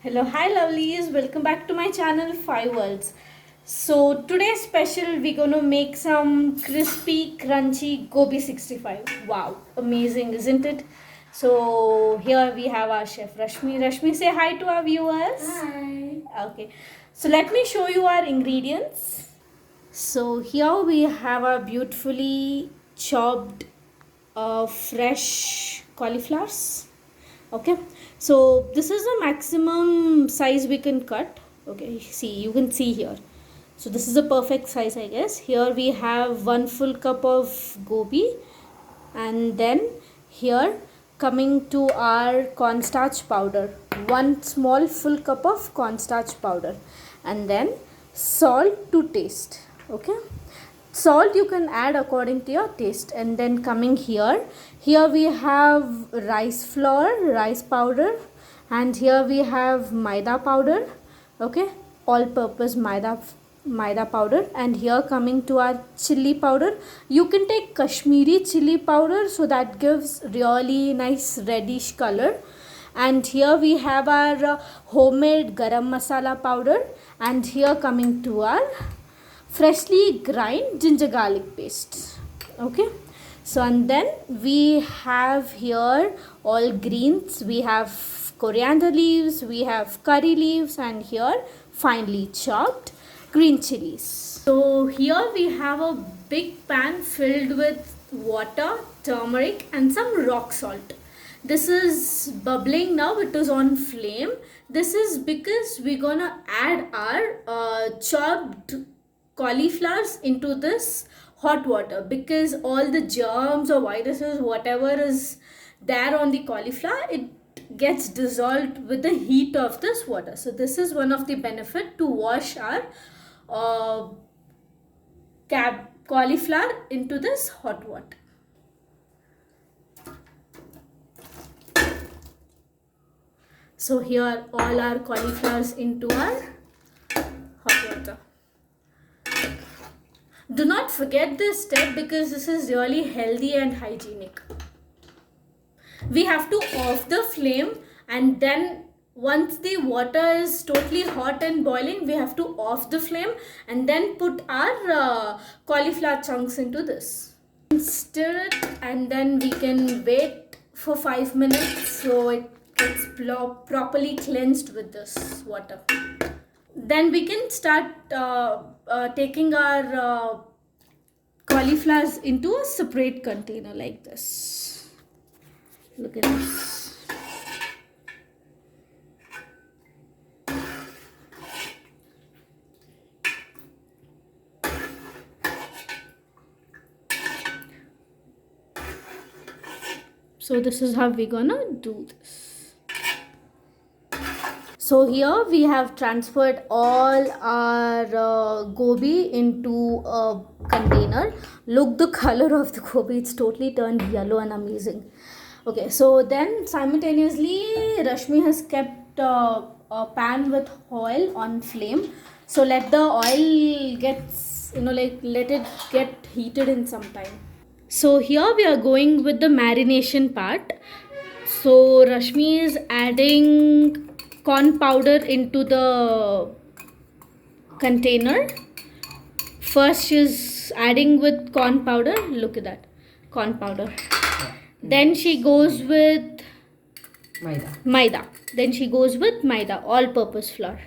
Hello, hi lovelies, welcome back to my channel 5 Worlds. So today's special we're gonna make some crispy crunchy gobi 65. Wow, amazing, isn't it? So here we have our chef Rashmi. Rashmi, say hi to our viewers. Hi. Okay, so let me show you our ingredients. So here we have our beautifully chopped fresh cauliflowers. Okay, so this is the maximum size we can cut. Okay, see, you can see here. So this is a perfect size, I guess. Here we have 1 full cup of gobi, and then here, coming to our cornstarch powder, 1 small full cup of cornstarch powder, and then salt to taste. Okay, salt you can add according to your taste. And then coming here we have rice flour, rice powder, and here we have maida powder. Okay, all purpose maida powder. And here coming to our chili powder, you can take Kashmiri chili powder, so that gives really nice reddish color. And here we have our homemade garam masala powder. And here coming to our freshly grind ginger garlic paste. Okay, so and then we have here all greens. We have coriander leaves, we have curry leaves, and here finely chopped green chilies. So here we have a big pan filled with water, turmeric, and some rock salt. This is bubbling now, it is on flame. This is because we're gonna add our chopped cauliflowers into this hot water, because all the germs or viruses, whatever is there on the cauliflower, it gets dissolved with the heat of this water. So this is one of the benefit to wash our uh, cauliflower into this hot water. So here all our cauliflowers into our hot water. Do not forget this step, because this is really healthy and hygienic. We have to off the flame, and then once the water is totally hot and boiling, we have to off the flame and then put our cauliflower chunks into this. Stir it, and then we can wait for 5 minutes so it gets properly cleansed with this water. Then we can start taking our cauliflowers into a separate container like this. Look at this. So this is how we're gonna do this. So here we have transferred all our gobi into a container. Look the color of the gobi, it's totally turned yellow and amazing. Okay, so then simultaneously Rashmi has kept a pan with oil on flame. So let the oil gets, let it get heated in some time. So here we are going with the marination part. So Rashmi is adding corn powder into the container. First she's adding with corn powder. Look at that, corn powder. Then she goes with maida. Then she goes with maida, all-purpose flour.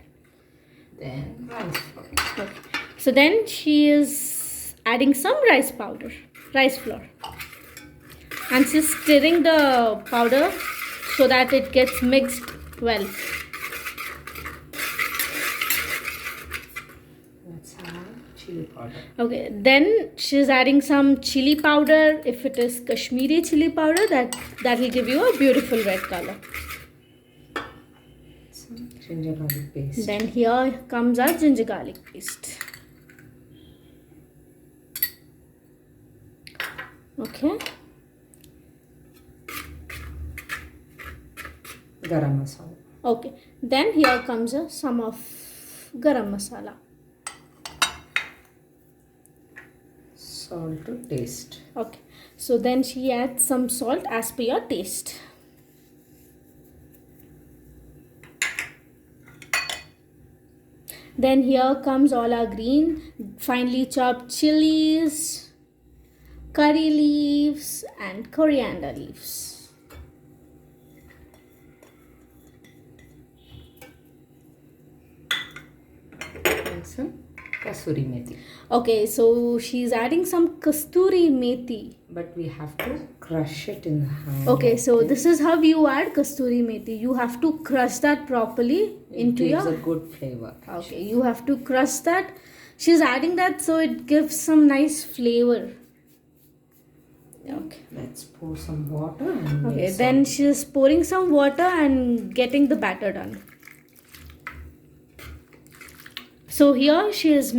Then rice flour. Okay. So then she is adding some rice powder, rice flour, and she's stirring the powder so that it gets mixed well. Let's add chili powder. Okay, then she's adding some chili powder. If it is Kashmiri chili powder, that will give you a beautiful red color. Some ginger garlic paste. Then here comes our ginger garlic paste. Okay. Garam masala. Okay. Then here comes some of garam masala. Salt to taste. Okay. So then she adds some salt as per your taste. Then here comes all our green, finely chopped chilies, curry leaves, and coriander leaves. And some kasuri methi. Okay, so she's adding some kasturi methi. But we have to crush it in the hand. Okay, so this is how you add kasturi methi. You have to crush that properly into It gives your... a good flavor. Okay, you have to crush that. She's adding that so it gives some nice flavor. Okay. Let's pour some water and Okay, mix then all. she's pouring some water and getting the batter done. So here she is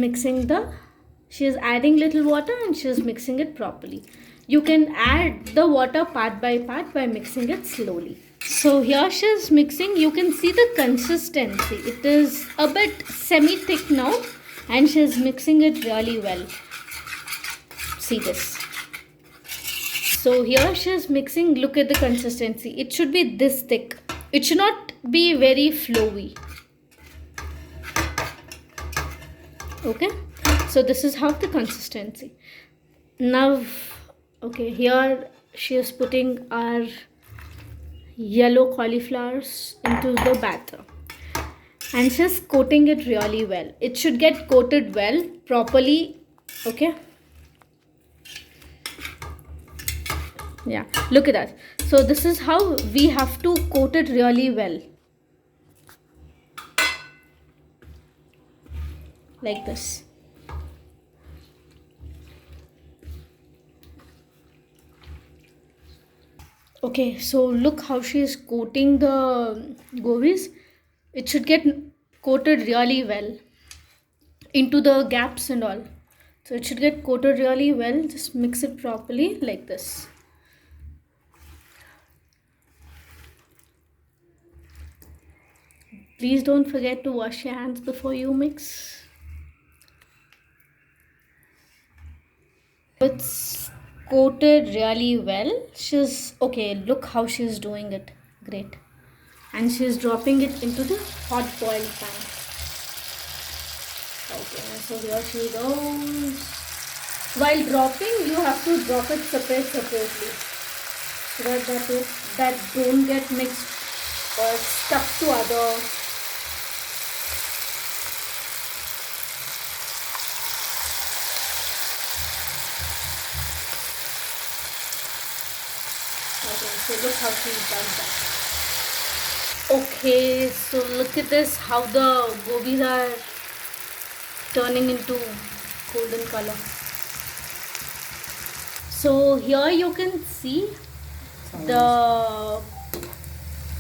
adding little water and she is mixing it properly. You can add the water part by part by mixing it slowly. So here she is mixing. You can see the consistency. It is a bit semi-thick now and she is mixing it really well. See this. So here she is mixing. Look at the consistency. It should be this thick. It should not be very flowy. Okay, so this is how the consistency. Now, okay, here she is putting our yellow cauliflowers into the batter and she's coating it really well. It should get coated well properly. Okay, yeah, look at that. So this is how we have to coat it really well, like this. Okay, so look how she is coating the gobis. It should get coated really well into the gaps and all. So it should get coated really well. Just mix it properly like this. Please don't forget to wash your hands before you mix. It's coated really well. She's okay, look how she's doing it. Great. And she's dropping it into the hot boiled pan. Okay, so here she goes. While dropping, you have to drop it separately so that don't get mixed or stuck to other. Okay, so look how she does that. Okay, so look at this, how the gobis are turning into golden color. So here you can see the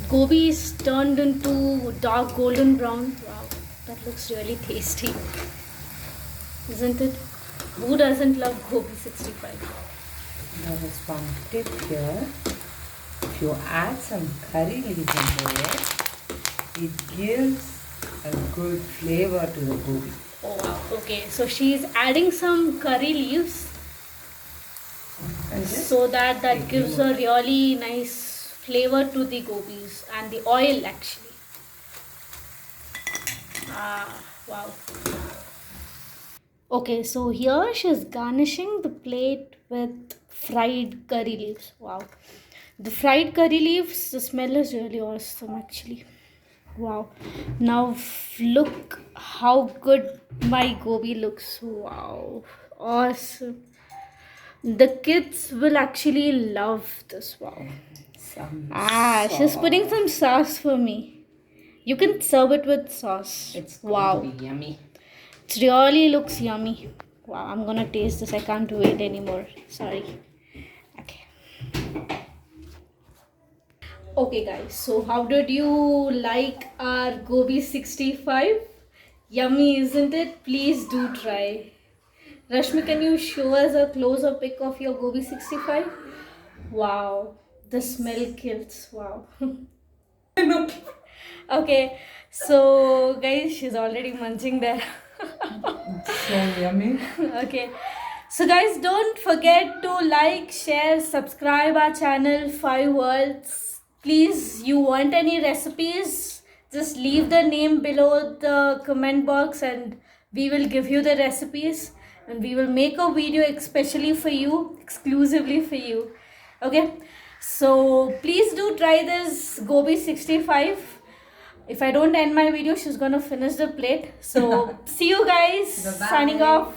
gobi is turned into dark golden brown. Wow, that looks really tasty, isn't it? Who doesn't love gobi 65? Now there's one tip here. If you add some curry leaves into it, it gives a good flavor to the gobi. Oh wow, okay, so she's adding some curry leaves And just so that gives a really nice flavor to the gobis and the oil actually. Wow. Okay, so here she's garnishing the plate with fried curry leaves. Wow, the fried curry leaves, the smell is really awesome actually. Wow, now look how good my gobi looks. Wow, awesome. The kids will actually love this. Wow. some She's putting some sauce for me. You can serve it with sauce. It's Wow. going to be yummy. It really looks yummy. Wow, I'm gonna taste this. I can't wait anymore. Sorry. Okay. Okay, guys. So, how did you like our gobi 65? Yummy, isn't it? Please do try. Rashmi, can you show us a closer pic of your gobi 65? Wow, the smell kills. Wow. Okay, so guys, she's already munching there. So yummy. Okay, so guys, don't forget to like, share, subscribe our channel 5 Worlds. Please, you want any recipes, just leave the name below the comment box and we will give you the recipes and we will make a video especially for you, exclusively for you. Okay, so please do try this gobi 65. If I don't end my video, she's gonna finish the plate. So see you guys. Bye-bye. Signing off.